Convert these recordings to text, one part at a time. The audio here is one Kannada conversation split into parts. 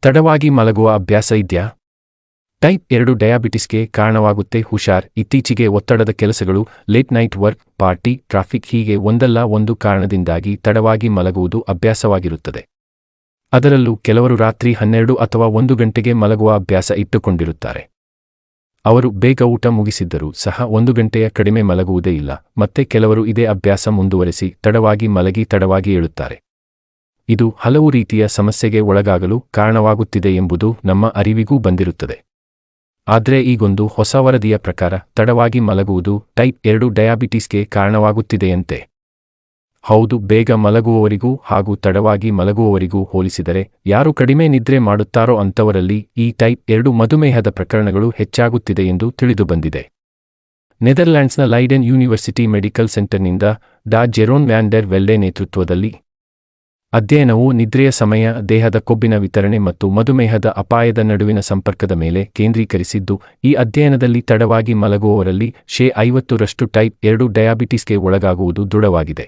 ತಡವಾಗಿ ಮಲಗುವ ಅಭ್ಯಾಸ ಇದ್ಯಾ? ಟೈಪ್ 2 ಡಯಾಬಿಟಿಸ್ಗೆ ಕಾರಣವಾಗುತ್ತೆ. ಹುಷಾರ್, ಇತ್ತೀಚೆಗೆ ಒತ್ತಡದ ಕೆಲಸಗಳು, late night work, party, traffic ಹೀಗೆ ಒಂದಲ್ಲ ಒಂದು ಕಾರಣದಿಂದಾಗಿ ತಡವಾಗಿ ಮಲಗುವುದು ಅಭ್ಯಾಸವಾಗಿರುತ್ತದೆ. ಅದರಲ್ಲೂ ಕೆಲವರು ರಾತ್ರಿ 12 ಅಥವಾ 1 ಗಂಟೆಗೆ ಮಲಗುವ ಅಭ್ಯಾಸ ಇಟ್ಟುಕೊಂಡಿರುತ್ತಾರೆ. ಅವರು ಬೇಗ ಊಟ ಮುಗಿಸಿದ್ದರೂ ಸಹ 1 ಗಂಟೆಯ ಕಡಿಮೆ ಮಲಗುವುದೇ ಇಲ್ಲ. ಮತ್ತೆ ಕೆಲವರು ಇದೇ ಅಭ್ಯಾಸ ಮುಂದುವರೆಸಿ ತಡವಾಗಿ ಮಲಗಿ ತಡವಾಗಿ ಏಳುತ್ತಾರೆ. ಇದು ಹಲವು ರೀತಿಯ ಸಮಸ್ಯೆಗೆ ಒಳಗಾಗಲು ಕಾರಣವಾಗುತ್ತಿದೆ ಎಂಬುದು ನಮ್ಮ ಅರಿವಿಗೂ ಬಂದಿರುತ್ತದೆ. ಆದರೆ ಈಗೊಂದು ಹೊಸ ವರದಿಯ ಪ್ರಕಾರ ತಡವಾಗಿ ಮಲಗುವುದು ಟೈಪ್ 2 ಡಯಾಬಿಟಿಸ್ಗೆ ಕಾರಣವಾಗುತ್ತಿದೆಯಂತೆ. ಹೌದು, ಬೇಗ ಮಲಗುವವರಿಗೂ ಹಾಗೂ ತಡವಾಗಿ ಮಲಗುವವರಿಗೂ ಹೋಲಿಸಿದರೆ ಯಾರು ಕಡಿಮೆ ನಿದ್ರೆ ಮಾಡುತ್ತಾರೋ ಅಂಥವರಲ್ಲಿ ಈ ಟೈಪ್ 2 ಮಧುಮೇಹದ ಪ್ರಕರಣಗಳು ಹೆಚ್ಚಾಗುತ್ತಿದೆ ಎಂದು ತಿಳಿದುಬಂದಿದೆ. ನೆದರ್ಲ್ಯಾಂಡ್ಸ್ನ ಲೈಡೆನ್ ಯೂನಿವರ್ಸಿಟಿ ಮೆಡಿಕಲ್ ಸೆಂಟರ್ನಿಂದ ಡಾ ಜೆರೋನ್ ವ್ಯಾನ್ ಡೆರ್ ವೆಲ್ಡೆ ನೇತೃತ್ವದಲ್ಲಿ ಅಧ್ಯಯನವು ನಿದ್ರೆಯ ಸಮಯ, ದೇಹದ ಕೊಬ್ಬಿನ ವಿತರಣೆ ಮತ್ತು ಮಧುಮೇಹದ ಅಪಾಯದ ನಡುವಿನ ಸಂಪರ್ಕದ ಮೇಲೆ ಕೇಂದ್ರೀಕರಿಸಿದ್ದು, ಈ ಅಧ್ಯಯನದಲ್ಲಿ ತಡವಾಗಿ ಮಲಗುವವರಲ್ಲಿ 50% ಟೈಪ್ 2 ಡಯಾಬಿಟಿಸ್ಗೆ ಒಳಗಾಗುವುದು ದೃಢವಾಗಿದೆ.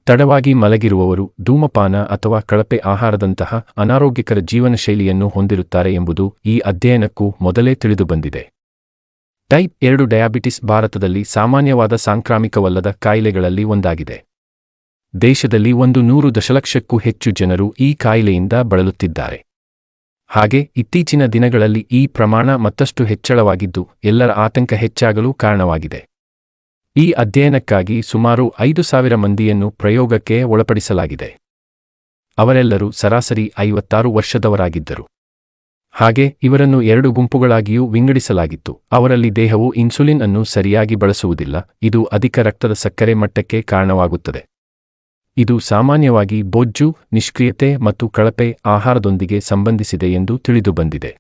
ತಡವಾಗಿ ಮಲಗಿರುವವರು ಧೂಮಪಾನ ಅಥವಾ ಕಳಪೆ ಆಹಾರದಂತಹ ಅನಾರೋಗ್ಯಕರ ಜೀವನ ಶೈಲಿಯನ್ನು ಹೊಂದಿರುತ್ತಾರೆ ಎಂಬುದು ಈ ಅಧ್ಯಯನಕ್ಕೂ ಮೊದಲೇ ತಿಳಿದುಬಂದಿದೆ. ಟೈಪ್ 2 ಡಯಾಬಿಟಿಸ್ ಭಾರತದಲ್ಲಿ ಸಾಮಾನ್ಯವಾದ ಸಾಂಕ್ರಾಮಿಕವಲ್ಲದ ಕಾಯಿಲೆಗಳಲ್ಲಿ ಒಂದಾಗಿದೆ. ದೇಶದಲ್ಲಿ 100 ದಶಲಕ್ಷಕ್ಕೂ ಹೆಚ್ಚು ಜನರು ಈ ಕಾಯಿಲೆಯಿಂದ ಬಳಲುತ್ತಿದ್ದಾರೆ. ಹಾಗೆ ಇತ್ತೀಚಿನ ದಿನಗಳಲ್ಲಿ ಈ ಪ್ರಮಾಣ ಮತ್ತಷ್ಟು ಹೆಚ್ಚಳವಾಗಿದ್ದು ಎಲ್ಲರ ಆತಂಕ ಹೆಚ್ಚಾಗಲು ಕಾರಣವಾಗಿದೆ. ಈ ಅಧ್ಯಯನಕ್ಕಾಗಿ ಸುಮಾರು 5,000 ಮಂದಿಯನ್ನು ಪ್ರಯೋಗಕ್ಕೆ ಒಳಪಡಿಸಲಾಗಿದೆ. ಅವರೆಲ್ಲರೂ ಸರಾಸರಿ 56 ವರ್ಷದವರಾಗಿದ್ದರು. ಹಾಗೆ ಇವರನ್ನು 2 ಗುಂಪುಗಳಾಗಿಯೂ ವಿಂಗಡಿಸಲಾಗಿತ್ತು. ಅವರಲ್ಲಿ ದೇಹವು ಇನ್ಸುಲಿನ್ ಅನ್ನು ಸರಿಯಾಗಿ ಬಳಸುವುದಿಲ್ಲ. ಇದು ಅಧಿಕ ರಕ್ತದ ಸಕ್ಕರೆ ಮಟ್ಟಕ್ಕೆ ಕಾರಣವಾಗುತ್ತದೆ. ಇದು ಸಾಮಾನ್ಯವಾಗಿ ಬೊಜ್ಜು, ನಿಷ್ಕ್ರಿಯತೆ ಮತ್ತು ಕಳಪೆ ಆಹಾರದೊಂದಿಗೆ ಸಂಬಂಧಿಸಿದೆ ಎಂದು ತಿಳಿದುಬಂದಿದೆ.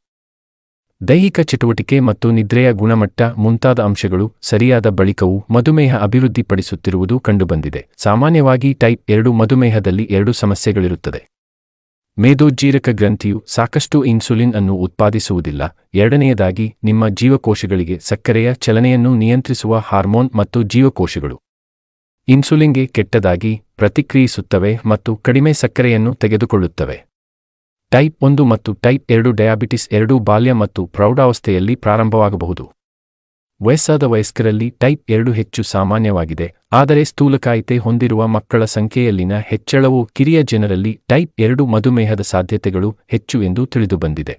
ದೈಹಿಕ ಚಟುವಟಿಕೆ ಮತ್ತು ನಿದ್ರೆಯ ಗುಣಮಟ್ಟ ಮುಂತಾದ ಅಂಶಗಳು ಸರಿಯಾದ ಬಳಿಕವೂ ಮಧುಮೇಹ ಅಭಿವೃದ್ಧಿಪಡಿಸುತ್ತಿರುವುದು ಕಂಡುಬಂದಿದೆ. ಸಾಮಾನ್ಯವಾಗಿ ಟೈಪ್ 2 ಮಧುಮೇಹದಲ್ಲಿ 2 ಸಮಸ್ಯೆಗಳಿರುತ್ತದೆ. ಮೇದೋಜ್ಜೀರಕ ಗ್ರಂಥಿಯು ಸಾಕಷ್ಟು ಇನ್ಸುಲಿನ್ ಅನ್ನು ಉತ್ಪಾದಿಸುವುದಿಲ್ಲ. ಎರಡನೆಯದಾಗಿ ನಿಮ್ಮ ಜೀವಕೋಶಗಳಿಗೆ ಸಕ್ಕರೆಯ ಚಲನೆಯನ್ನು ನಿಯಂತ್ರಿಸುವ ಹಾರ್ಮೋನ್ ಮತ್ತು ಜೀವಕೋಶಗಳು ಇನ್ಸುಲಿನ್ಗೆ ಕೆಟ್ಟದಾಗಿ ಪ್ರತಿಕ್ರಿಯಿಸುತ್ತವೆ ಮತ್ತು ಕಡಿಮೆ ಸಕ್ಕರೆಯನ್ನು ತೆಗೆದುಕೊಳ್ಳುತ್ತವೆ. ಟೈಪ್ 1 ಮತ್ತು ಟೈಪ್ 2 ಡಯಾಬಿಟಿಸ್ ಎರಡೂ ಬಾಲ್ಯ ಮತ್ತು ಪ್ರೌಢಾವಸ್ಥೆಯಲ್ಲಿ ಪ್ರಾರಂಭವಾಗಬಹುದು. ವಯಸ್ಸಾದ ವಯಸ್ಕರಲ್ಲಿ ಟೈಪ್ 2 ಹೆಚ್ಚು ಸಾಮಾನ್ಯವಾಗಿದೆ, ಆದರೆ ಸ್ಥೂಲಕಾಯತೆ ಹೊಂದಿರುವ ಮಕ್ಕಳ ಸಂಖ್ಯೆಯಲ್ಲಿನ ಹೆಚ್ಚಳವು ಕಿರಿಯ ಜನರಲ್ಲಿ ಟೈಪ್ 2 ಮಧುಮೇಹದ ಸಾಧ್ಯತೆಗಳು ಹೆಚ್ಚು ಎಂದು ತಿಳಿದುಬಂದಿದೆ.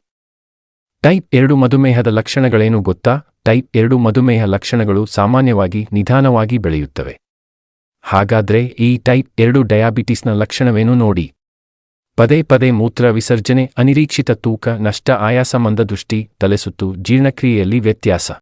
ಟೈಪ್ 2 ಮಧುಮೇಹದ ಲಕ್ಷಣಗಳೇನು ಗೊತ್ತಾ? ಟೈಪ್ 2 ಮಧುಮೇಹ ಲಕ್ಷಣಗಳು ಸಾಮಾನ್ಯವಾಗಿ ನಿಧಾನವಾಗಿ ಬೆಳೆಯುತ್ತವೆ. ಹಾಗಾದ್ರೆ ಈ ಟೈಪ್ 2 ಡಯಾಬಿಟಿಸ್ನ ಲಕ್ಷಣವೇನು ನೋಡಿ. ಪದೇ ಪದೇ ಮೂತ್ರ ವಿಸರ್ಜನೆ, ಅನಿರೀಕ್ಷಿತ ತೂಕ ನಷ್ಟ, ಆಯಾಸ, ಮಂದದೃಷ್ಟಿ, ತಲೆಸುತ್ತು, ಜೀರ್ಣಕ್ರಿಯೆಯಲ್ಲಿ ವ್ಯತ್ಯಾಸ.